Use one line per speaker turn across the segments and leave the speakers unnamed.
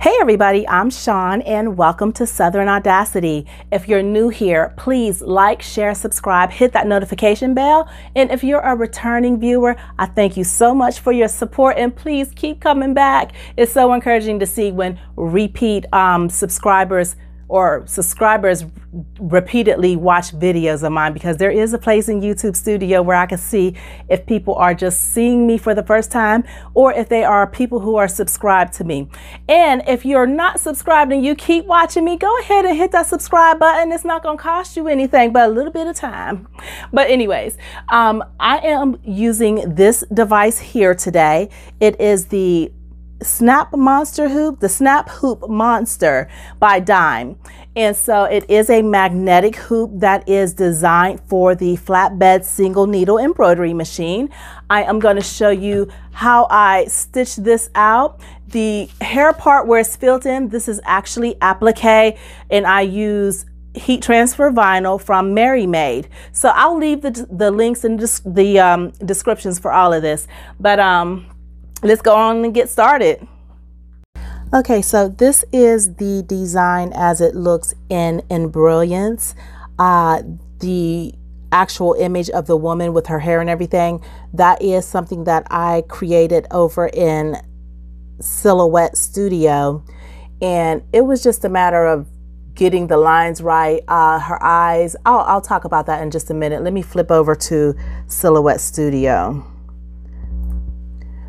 Hey everybody, I'm Sean and welcome to Southern Audacity. If you're new here, please like, share, subscribe, hit that notification bell. And if you're a returning viewer, I thank you so much for your support and please keep coming back. It's so encouraging to see when repeat subscribers repeatedly watch videos of mine, because there is a place in YouTube Studio where I can see if people are just seeing me for the first time or if they are people who are subscribed to me. And if you're not subscribed and you keep watching me, go ahead and hit that subscribe button. It's not going to cost you anything but a little bit of time. But anyways, I am using this device here today. It is the Snap Hoop Monster by Dime. And so it is a magnetic hoop that is designed for the flatbed single needle embroidery machine. I am going to show you how I stitch this out. The hair part where it's filled in, this is actually applique, and I use heat transfer vinyl from Mary Made. So I'll leave the links in the descriptions for all of this. But let's go on and get started. Okay, so this is the design as it looks in Embroidered. The actual image of the woman with her hair and everything, that is something that I created over in Silhouette Studio. And it was just a matter of getting the lines right. Her eyes, I'll talk about that in just a minute. Let me flip over to Silhouette Studio.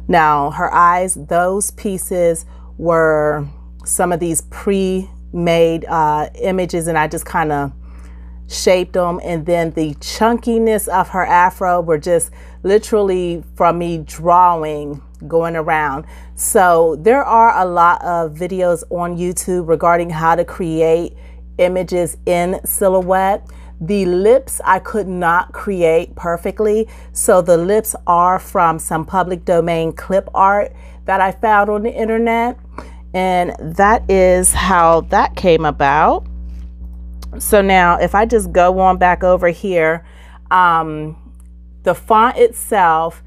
Now, her eyes, those pieces were some of these pre-made images, and I just kind of shaped them. And then the chunkiness of her afro were just literally from me drawing, going around. So there are a lot of videos on YouTube regarding how to create images in Silhouette. The lips I could not create perfectly, so the lips are from some public domain clip art that I found on the internet, and that is how that came about. So now if I just go on back over here, the font itself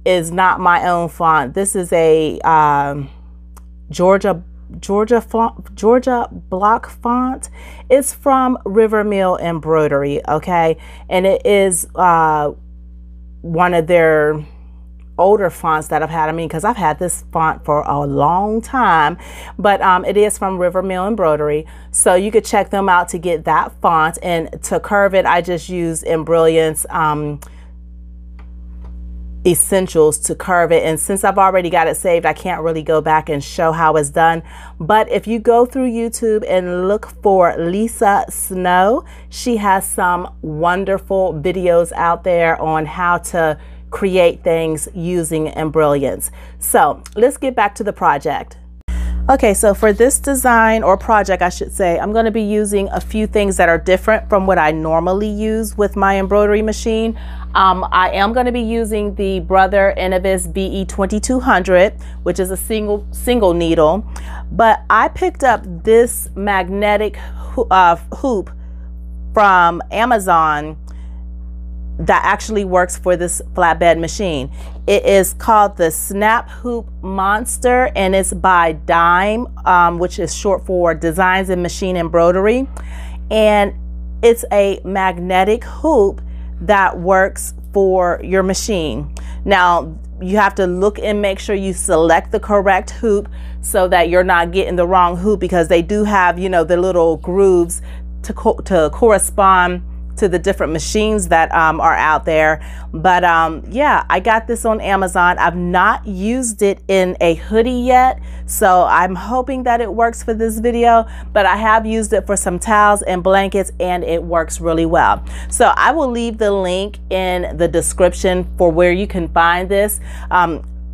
is not my own font. This is a Georgia block font. It's from Rivermill Embroidery, okay, and it is one of their older fonts that I've had. I mean, because I've had this font for a long time, but it is from Rivermill Embroidery, so you could check them out to get that font. And to curve it, I just use Embroidered's essentials to curve it, and since I've already got it saved, I can't really go back and show how it's done. But if you go through YouTube and look for Lisa Snow, she has some wonderful videos out there on how to create things using embroideries. So let's get back to the project. Okay, so for this design, or project I should say, I'm going to be using a few things that are different from what I normally use with my embroidery machine. I am going to be using the Brother Innov BE 2200, which is a single needle, but I picked up this magnetic hoop from Amazon that actually works for this flatbed machine. It is called the Snap Hoop Monster, and it's by Dime, which is short for Designs in Machine Embroidery. And it's a magnetic hoop that works for your machine. Now, you have to look and make sure you select the correct hoop so that you're not getting the wrong hoop, because they do have, you know, the little grooves to correspond to the different machines that are out there. But yeah, I got this on Amazon. I've not used it in a hoodie yet, so I'm hoping that it works for this video, but I have used it for some towels and blankets, and it works really well. So I will leave the link in the description for where you can find this.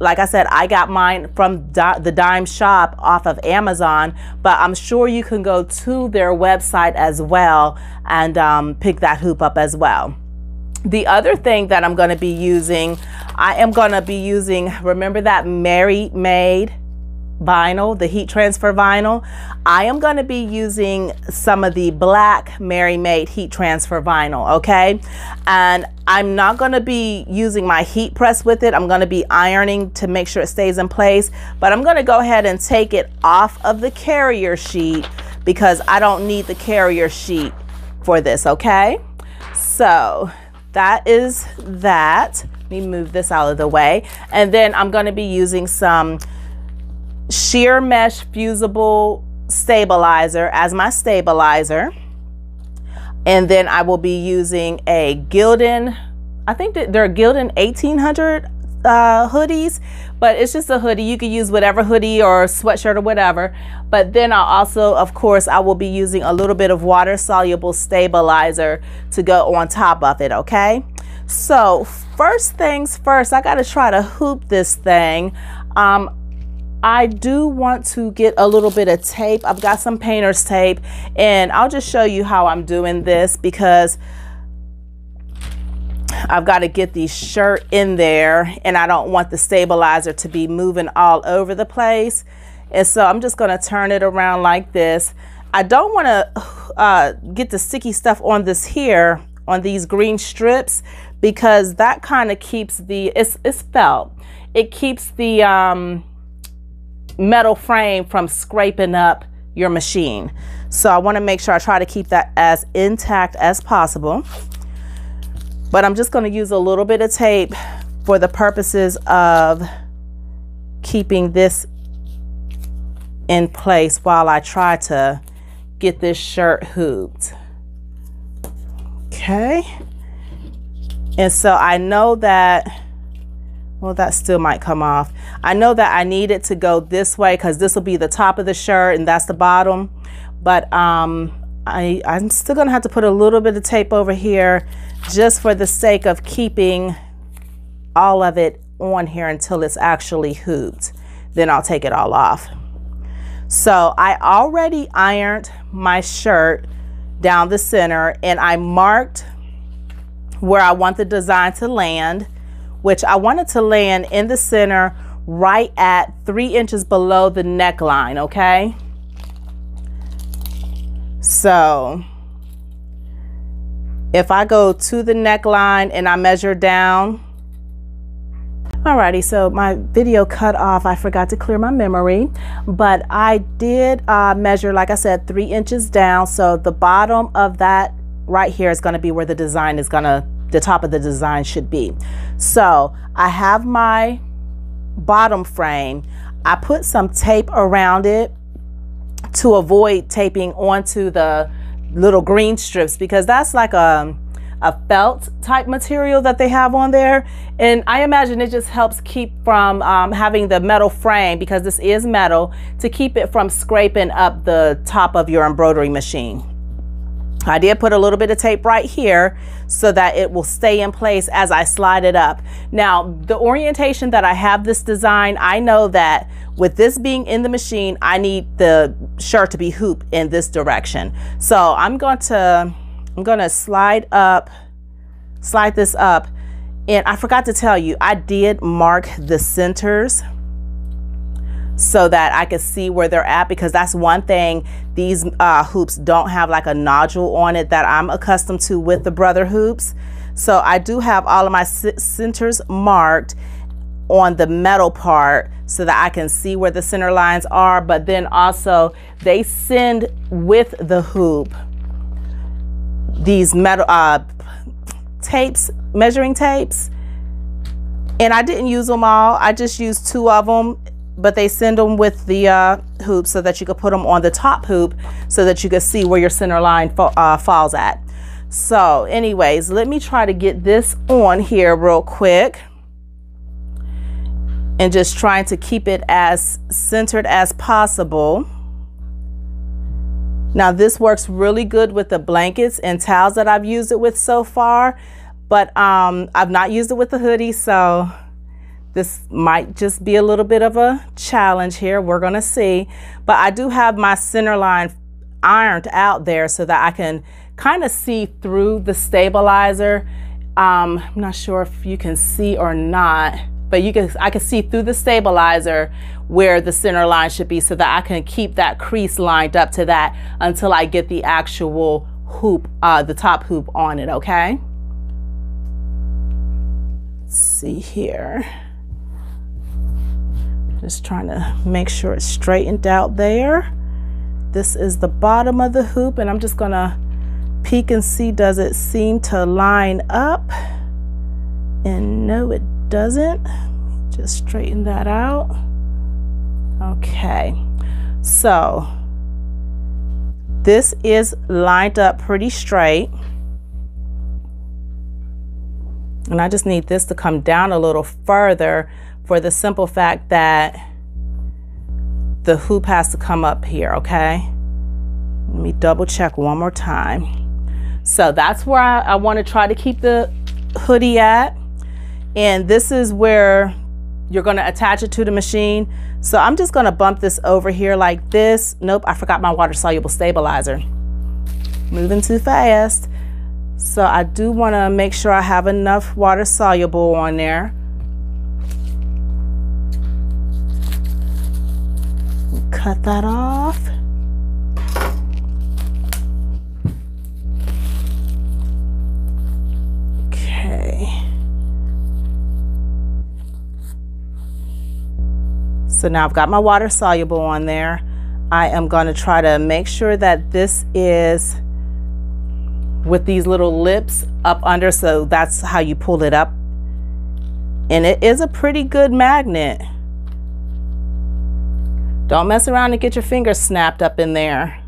Like I said, I got mine from the Dime shop off of Amazon, but I'm sure you can go to their website as well and pick that hoop up as well. The other thing that I'm going to be using, I am going to be using, remember that Mary Made vinyl, the heat transfer vinyl. I am going to be using some of the black Mary Made heat transfer vinyl, okay? And I'm not going to be using my heat press with it. I'm going to be ironing to make sure it stays in place, but I'm going to go ahead and take it off of the carrier sheet because I don't need the carrier sheet for this, okay? So that is that. Let me move this out of the way. And then I'm going to be using some sheer mesh fusible stabilizer as my stabilizer, and then I will be using a Gildan, I think that they're Gildan 1800 hoodies, but it's just a hoodie. You could use whatever hoodie or sweatshirt or whatever, but then I'll also, of course, I will be using a little bit of water soluble stabilizer to go on top of it, okay? So first things first, I got to try to hoop this thing. I do want to get a little bit of tape. I've got some painter's tape, and I'll just show you how I'm doing this because I've got to get the shirt in there and I don't want the stabilizer to be moving all over the place. And so I'm just going to turn it around like this. I don't want to get the sticky stuff on this here, on these green strips, because that kind of keeps the, it's felt. It keeps the metal frame from scraping up your machine. So I want to make sure I try to keep that as intact as possible. But I'm just going to use a little bit of tape for the purposes of keeping this in place while I try to get this shirt hooped. Okay. And so I know that, well, that still might come off. I know that I need it to go this way because this will be the top of the shirt and that's the bottom. But I'm still gonna have to put a little bit of tape over here just for the sake of keeping all of it on here until it's actually hooped. Then I'll take it all off. So I already ironed my shirt down the center and I marked where I want the design to land, which I wanted to land in the center right at 3 inches below the neckline, okay? So if I go to the neckline and I measure down, alrighty, so my video cut off. I forgot to clear my memory, but I did measure, like I said, 3 inches down. So the bottom of that right here is gonna be where the design is the top of the design should be. So I have my bottom frame. I put some tape around it to avoid taping onto the little green strips because that's like a felt type material that they have on there, and I imagine it just helps keep from having the metal frame, because this is metal, to keep it from scraping up the top of your embroidery machine. I did put a little bit of tape right here so that it will stay in place as I slide it up. Now, the orientation that I have this design, I know that with this being in the machine, I need the shirt to be hooped in this direction. So I'm going to slide this up. And I forgot to tell you, I did mark the centers so that I could see where they're at, because that's one thing, these hoops don't have like a nodule on it that I'm accustomed to with the Brother hoops. So I do have all of my centers marked on the metal part so that I can see where the center lines are, but then also they send with the hoop these metal tapes, measuring tapes, and I didn't use them all. I just used 2 of them, but they send them with the hoop so that you could put them on the top hoop so that you could see where your center line falls at. So anyways, let me try to get this on here real quick and just trying to keep it as centered as possible. Now this works really good with the blankets and towels that I've used it with so far, but I've not used it with the hoodie, so this might just be a little bit of a challenge here. We're gonna see. But I do have my center line ironed out there so that I can kind of see through the stabilizer. I'm not sure if you can see or not, but I can see through the stabilizer where the center line should be, so that I can keep that crease lined up to that until I get the actual hoop, the top hoop on it, okay? Let's see here. Just trying to make sure it's straightened out there. This is the bottom of the hoop, and I'm just gonna peek and see, does it seem to line up? And no, it doesn't. Just straighten that out. Okay, so this is lined up pretty straight. And I just need this to come down a little further for the simple fact that the hoop has to come up here, okay? Let me double check one more time. So that's where I want to try to keep the hoodie at. And this is where you're going to attach it to the machine. So I'm just going to bump this over here like this. Nope, I forgot my water soluble stabilizer. Moving too fast. So I do want to make sure I have enough water soluble on there. Cut that off. Okay. So now I've got my water soluble on there. I am going to try to make sure that this is with these little lips up under, so that's how you pull it up. And it is a pretty good magnet. Don't mess around and get your fingers snapped up in there.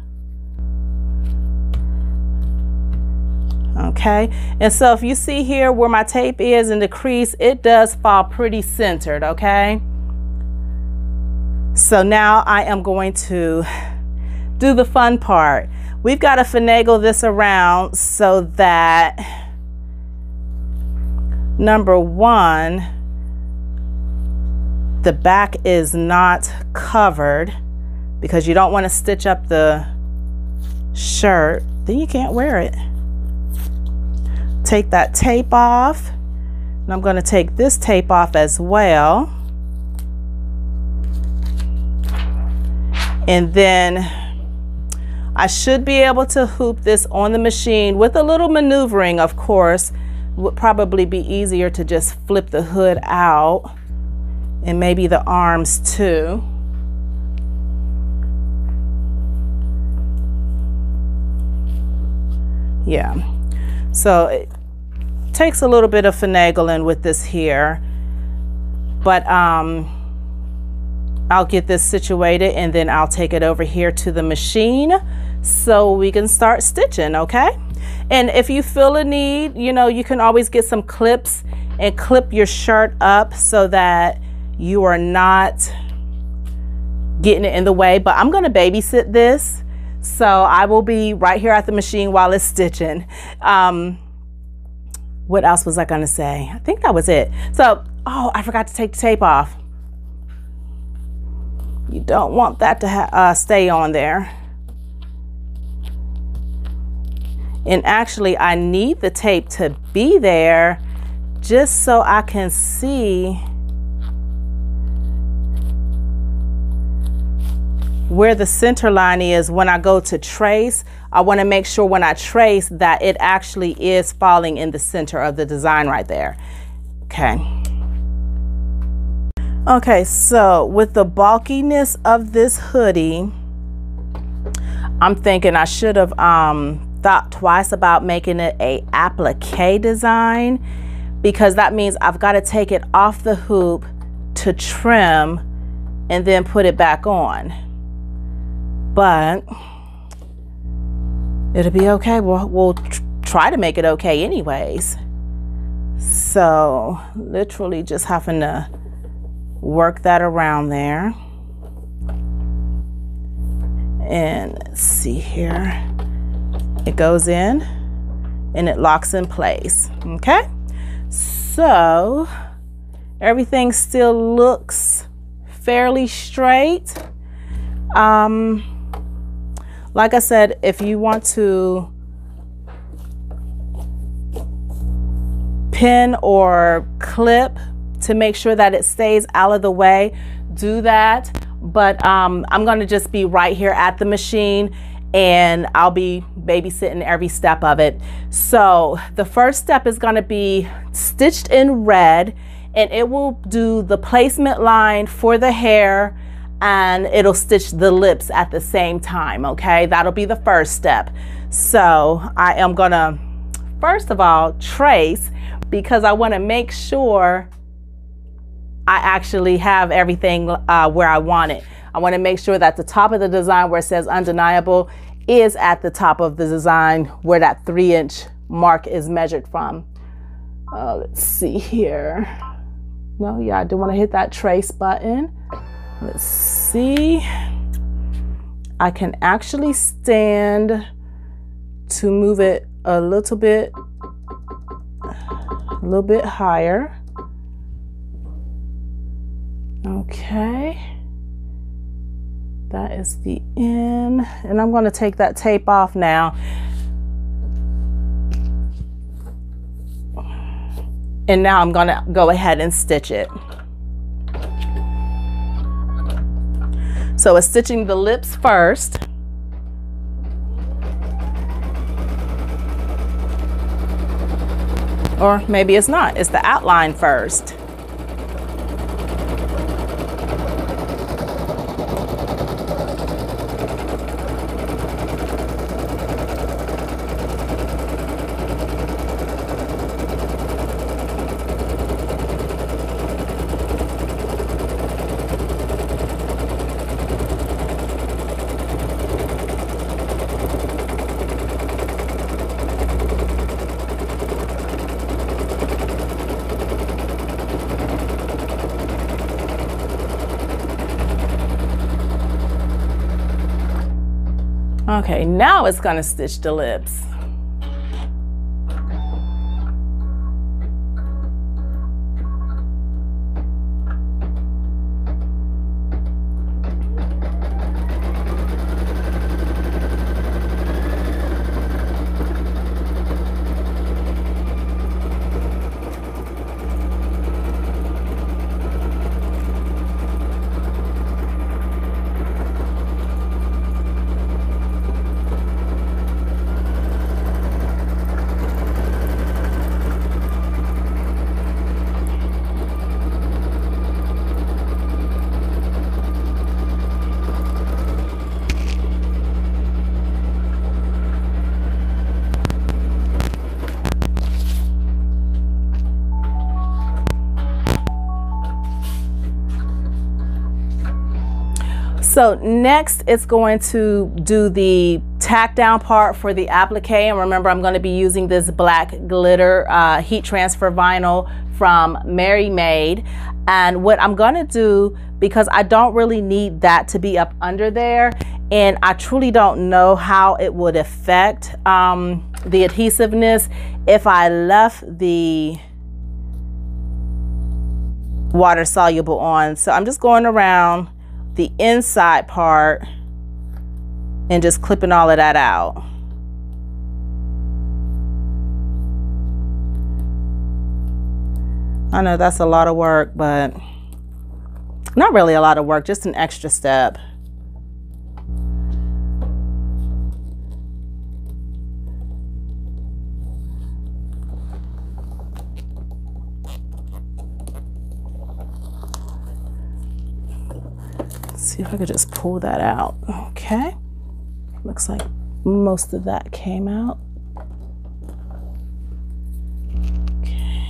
Okay, and so if you see here where my tape is in the crease, it does fall pretty centered, okay? So now I am going to do the fun part. We've got to finagle this around so that, number one, the back is not covered, because you don't want to stitch up the shirt, then you can't wear it. Take that tape off, and I'm going to take this tape off as well. And then I should be able to hoop this on the machine with a little maneuvering, of course. Would probably be easier to just flip the hood out, and maybe the arms too. Yeah, so it takes a little bit of finagling with this here, but I'll get this situated, and then I'll take it over here to the machine so we can start stitching, okay? And if you feel a need, you know, you can always get some clips and clip your shirt up so that you are not getting it in the way. But I'm gonna babysit this, so I will be right here at the machine while it's stitching. What else was I gonna say? I think that was it. So, oh, I forgot to take the tape off. You don't want that to stay on there. And actually, I need the tape to be there just so I can see where the center line is when I go to trace. I want to make sure when I trace that it actually is falling in the center of the design right there. Okay. Okay, so with the bulkiness of this hoodie, I'm thinking I should have thought twice about making it a applique design, because that means I've got to take it off the hoop to trim and then put it back on. But it'll be okay. We'll try to make it okay anyways. So literally just having to work that around there. And let's see here. It goes in and it locks in place. Okay, so everything still looks fairly straight. Like I said, if you want to pin or clip to make sure that it stays out of the way, do that. But I'm going to just be right here at the machine, and I'll be babysitting every step of it. So the first step is going to be stitched in red, and it will do the placement line for the hair, and it'll stitch the lips at the same time. Okay, that'll be the first step. So I am going to first of all trace, because I want to make sure I actually have everything where I want it. I want to make sure that the top of the design where it says undeniable is at the top of the design where that 3-inch mark is measured from. Let's see here. No, yeah, I do want to hit that trace button. Let's see. I can actually stand to move it a little bit higher. Okay. That is the end, and I'm going to take that tape off now. And now I'm going to go ahead and stitch it. So it's stitching the lips first. Or maybe it's not, it's the outline first. Okay, now it's going to stitch the lips. So next it's going to do the tack down part for the applique, and remember I'm going to be using this black glitter heat transfer vinyl from Mary Made. And what I'm going to do, because I don't really need that to be up under there, and I truly don't know how it would affect the adhesiveness if I left the water soluble on. So I'm just going around the inside part and just clipping all of that out. I know that's a lot of work, but not really a lot of work, just an extra step. See if I could just pull that out. Okay, looks like most of that came out. Okay.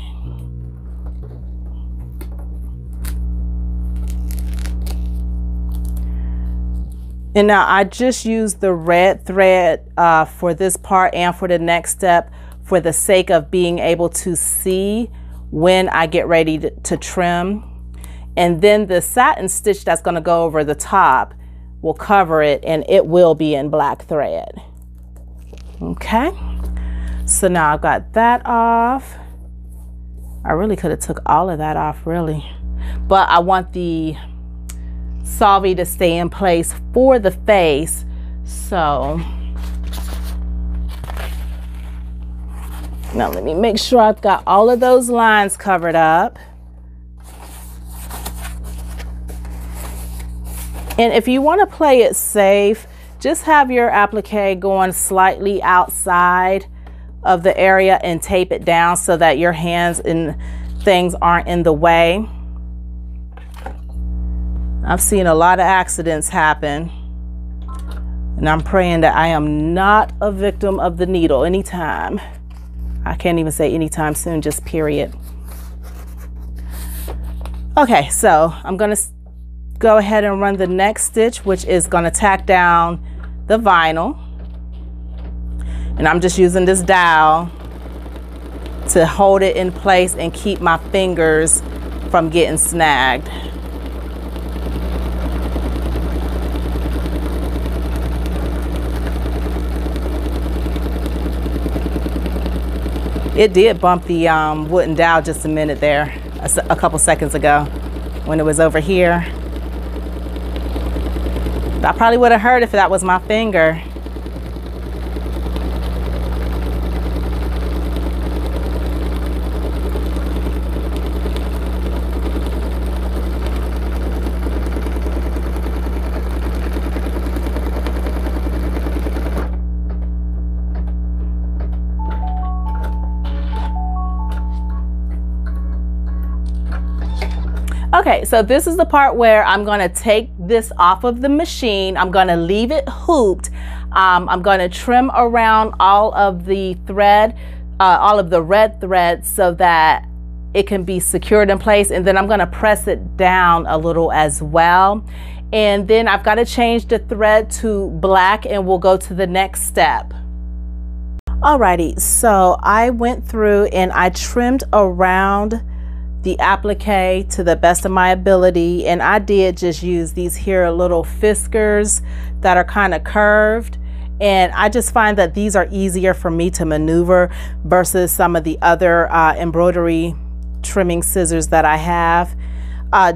And now I just used the red thread for this part and for the next step for the sake of being able to see when I get ready to trim. And then the satin stitch that's going to go over the top will cover it, and it will be in black thread. Okay, so now I've got that off. I really could have took all of that off, really, but I want the solvay to stay in place for the face. So now let me make sure I've got all of those lines covered up. And if you want to play it safe, just have your applique going slightly outside of the area and tape it down so that your hands and things aren't in the way. I've seen a lot of accidents happen, and I'm praying that I am not a victim of the needle anytime. I can't even say anytime soon, just period. Okay, so I'm gonna go ahead and run the next stitch, which is gonna tack down the vinyl. And I'm just using this dowel to hold it in place and keep my fingers from getting snagged. It did bump the wooden dowel just a minute there, a couple seconds ago when it was over here. I probably would have heard if that was my finger. Okay, so this is the part where I'm gonna take this off of the machine. I'm gonna leave it hooped. I'm gonna trim around all of the thread, all of the red thread so that it can be secured in place. And then I'm gonna press it down a little as well. And then I've gotta change the thread to black and we'll go to the next step. Alrighty, so I went through and I trimmed around the applique to the best of my ability, and I did just use these here little fiskers that are kind of curved, and I just find that these are easier for me to maneuver versus some of the other embroidery trimming scissors that I have.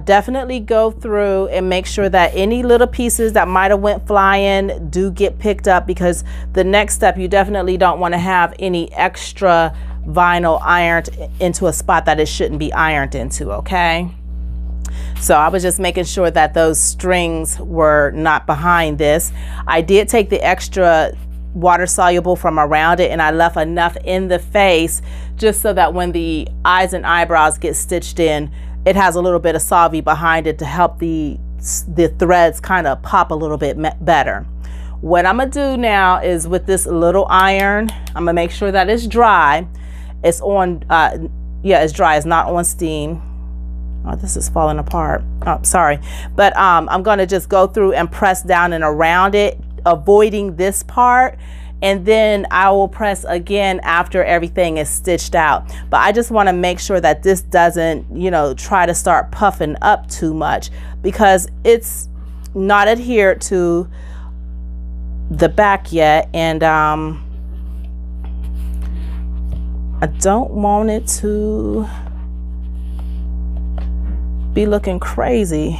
Definitely go through and make sure that any little pieces that might have went flying do get picked up, because the next step, you definitely don't want to have any extra vinyl ironed into a spot that it shouldn't be ironed into, okay? So I was just making sure that those strings were not behind this. I did take the extra water soluble from around it, and I left enough in the face just so that when the eyes and eyebrows get stitched in, it has a little bit of solvay behind it to help the threads kind of pop a little bit better. What I'm gonna do now is with this little iron, I'm gonna make sure that it's dry. It's on, yeah, it's dry, it's not on steam. Oh, this is falling apart. Oh, sorry. But I'm gonna just go through and press down and around it, avoiding this part. And then I will press again after everything is stitched out. But I just wanna make sure that this doesn't, you know, try to start puffing up too much, because it's not adhered to the back yet. And I don't want it to be looking crazy.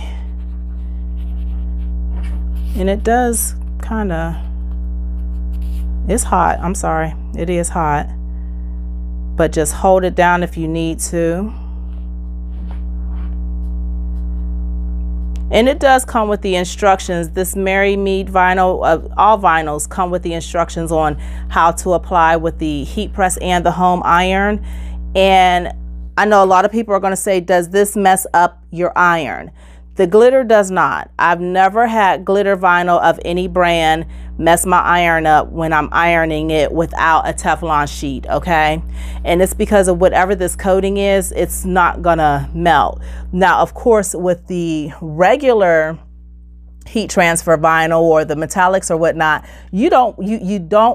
And it does kind of, it's hot, I'm sorry, it is hot. But just hold it down if you need to. And it does come with the instructions. This Mary Mead vinyl, all vinyls come with the instructions on how to apply with the heat press and the home iron. And I know a lot of people are going to say, does this mess up your iron? The glitter does not. I've never had glitter vinyl of any brand mess my iron up when I'm ironing it without a Teflon sheet, okay? And it's because of whatever this coating is, it's not gonna melt. Now, of course, with the regular heat transfer vinyl or the metallics or whatnot, you don't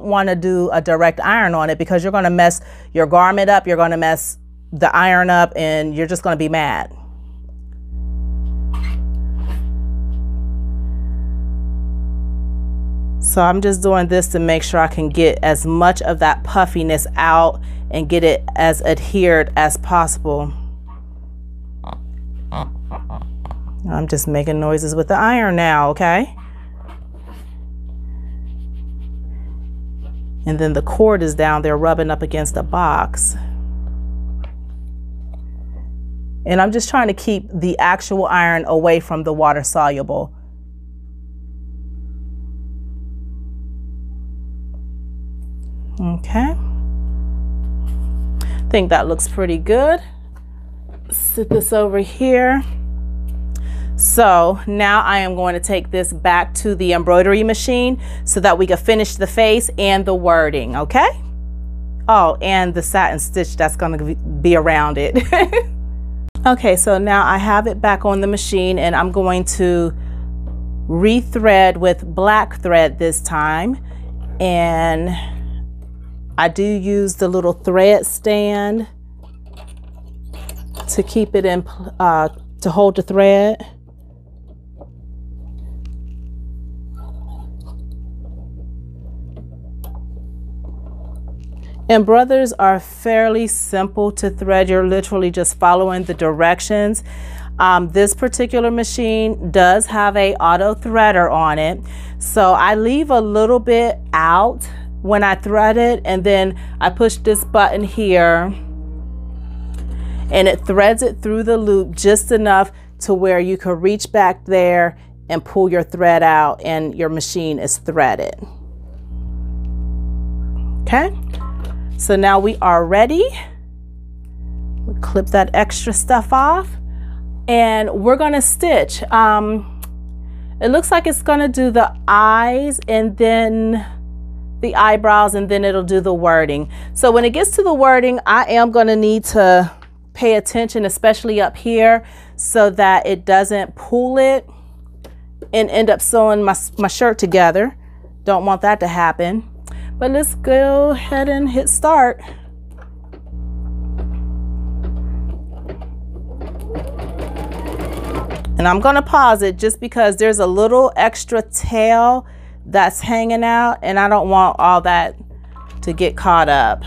want to do a direct iron on it, because you're going to mess your garment up, you're going to mess the iron up, and you're just going to be mad. So I'm just doing this to make sure I can get as much of that puffiness out and get it as adhered as possible. I'm just making noises with the iron now, okay? And then the cord is down there rubbing up against the box. And I'm just trying to keep the actual iron away from the water soluble. Okay. I think that looks pretty good. Sit this over here. So now I am going to take this back to the embroidery machine so that we can finish the face and the wording, okay? Oh, and the satin stitch that's going to be around it. Okay, so now I have it back on the machine and I'm going to rethread with black thread this time. And I do use the little thread stand to keep it in, to hold the thread. Embroiders are fairly simple to thread. You're literally just following the directions. This particular machine does have a auto threader on it. So I leave a little bit out when I thread it, and then I push this button here and it threads it through the loop just enough to where you can reach back there and pull your thread out and your machine is threaded. Okay. So now we are ready. We'll clip that extra stuff off and we're gonna stitch. It looks like it's gonna do the eyes and then the eyebrows and then it'll do the wording. So when it gets to the wording, I am gonna need to pay attention, especially up here, so that it doesn't pull it and end up sewing my shirt together. Don't want that to happen. But let's go ahead and hit start. And I'm gonna pause it just because there's a little extra tail that's hanging out and I don't want all that to get caught up.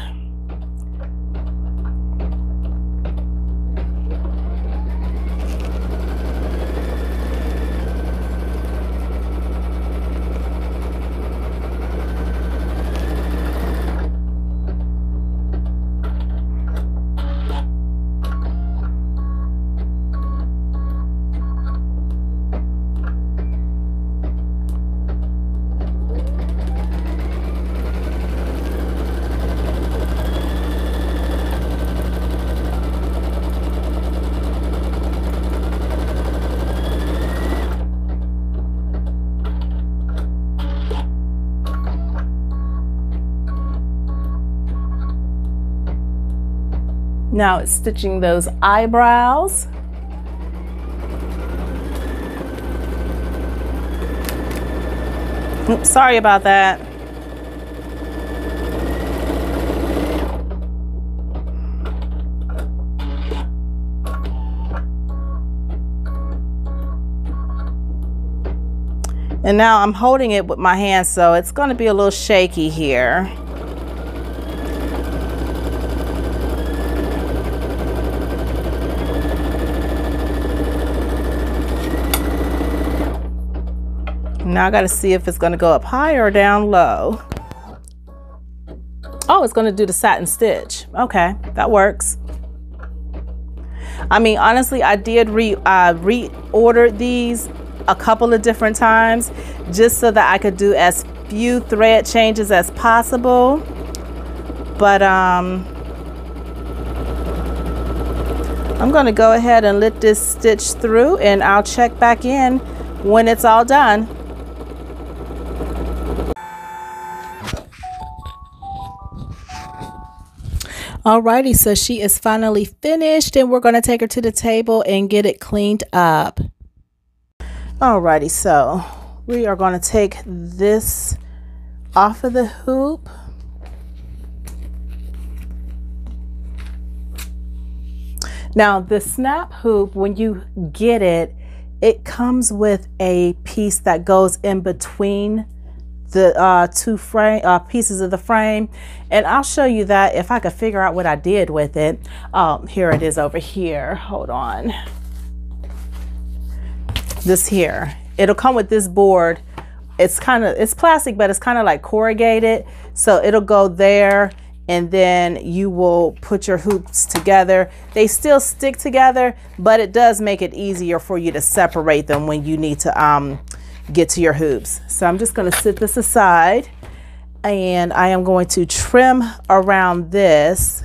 Now it's stitching those eyebrows. Oops, sorry about that. And now I'm holding it with my hand, so it's going to be a little shaky here. Now I got to see if it's going to go up high or down low. Oh, it's going to do the satin stitch. Okay, that works. I mean, honestly, I did reorder these a couple of different times just so that I could do as few thread changes as possible. But I'm going to go ahead and let this stitch through and I'll check back in when it's all done. Alrighty, so she is finally finished and we're going to take her to the table and get it cleaned up. Alrighty, so we are going to take this off of the hoop. Now the snap hoop, when you get it, it comes with a piece that goes in between the two pieces of the frame, and I'll show you that if I could figure out what I did with it. Here it is over here. Hold on. This here, it'll come with this board. It's plastic, but it's kind of like corrugated, so it'll go there and then you will put your hoops together. They still stick together, but it does make it easier for you to separate them when you need to get to your hoops. So I'm just going to sit this aside And I am going to trim around this.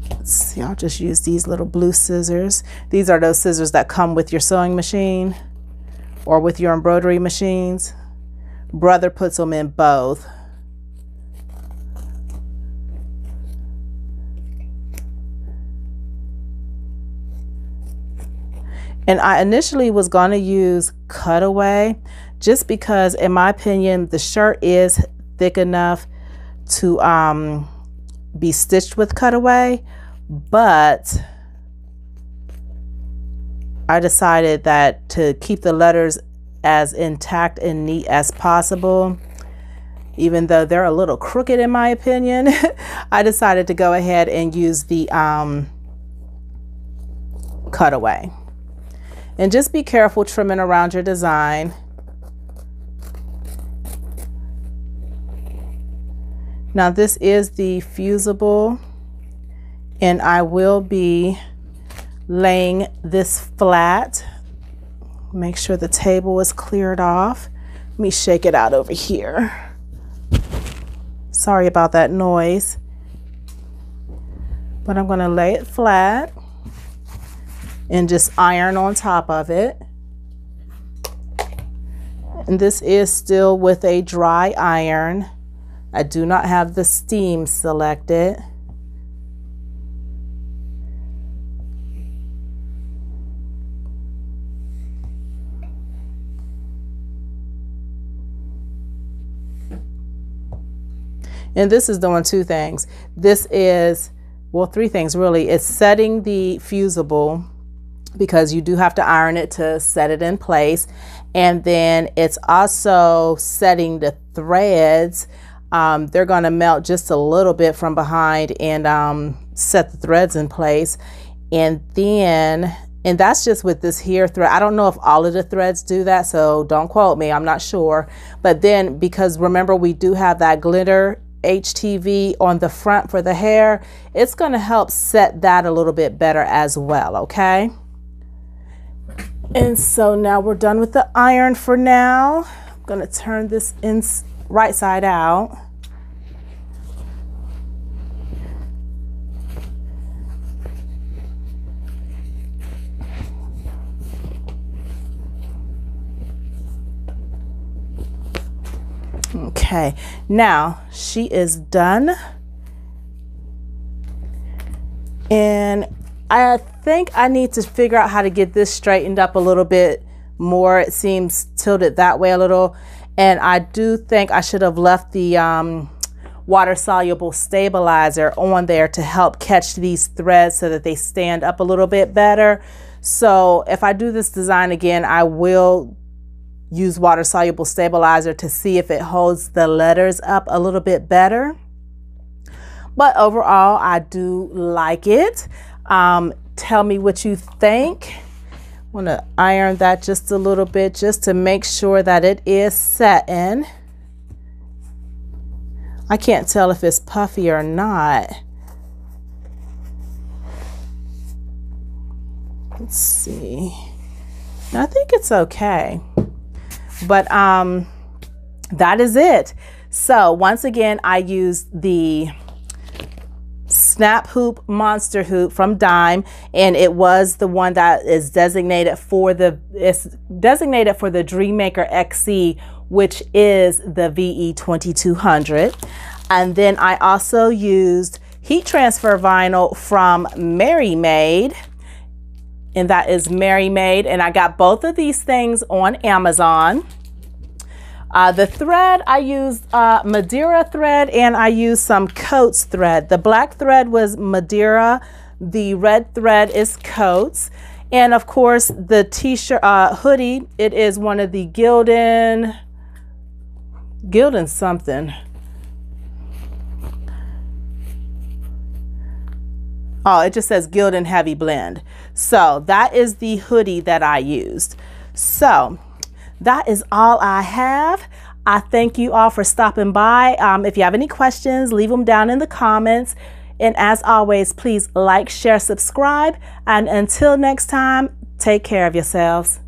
Let's see, I'll just use these little blue scissors. These are those scissors that come with your sewing machine or with your embroidery machines. Brother puts them in both. And I initially was going to use cutaway just because, in my opinion, the shirt is thick enough to be stitched with cutaway, but I decided that to keep the letters as intact and neat as possible, even though they're a little crooked in my opinion, I decided to go ahead and use the cutaway. And just be careful trimming around your design. Now this is the fusible, and I will be laying this flat. Make sure the table is cleared off. Let me shake it out over here. Sorry about that noise. But I'm going to lay it flat and just iron on top of it. And this is still with a dry iron. I do not have the steam selected. And this is doing two things. This is, well, three things really. It's setting the fusible, because you do have to iron it to set it in place. And then it's also setting the threads. They're going to melt just a little bit from behind and set the threads in place. And that's just with this here thread. I don't know if all of the threads do that, so don't quote me, I'm not sure. But then, because remember we do have that glitter HTV on the front for the hair, it's going to help set that a little bit better as well, okay? And so now we're done with the iron for now. I'm going to turn this in right side out. Okay, now she is done. And I think I need to figure out how to get this straightened up a little bit more. It seems tilted that way a little. And I do think I should have left the water soluble stabilizer on there to help catch these threads so that they stand up a little bit better. So if I do this design again, I will use water soluble stabilizer to see if it holds the letters up a little bit better. But overall, I do like it. Tell me what you think. I want to iron that just a little bit just to make sure that it is setting. I can't tell if it's puffy or not. Let's see. I think it's okay. But that is it. So once again, I used the snap hoop monster hoop from Dime, and it was the one that is designated for the Dreammaker XC, which is the VE 2200. And then I also used heat transfer vinyl from Mary Made, and that is Mary Made, and I got both of these things on Amazon. The thread, I used Madeira thread, and I used some Coats thread. The black thread was Madeira, the red thread is Coats, and of course the t-shirt hoodie, it is one of the Gildan something. Oh, it just says Gildan Heavy Blend. So that is the hoodie that I used. So that is all I have. I thank you all for stopping by. If you have any questions, leave them down in the comments. And as always, please like, share, subscribe. And until next time, take care of yourselves.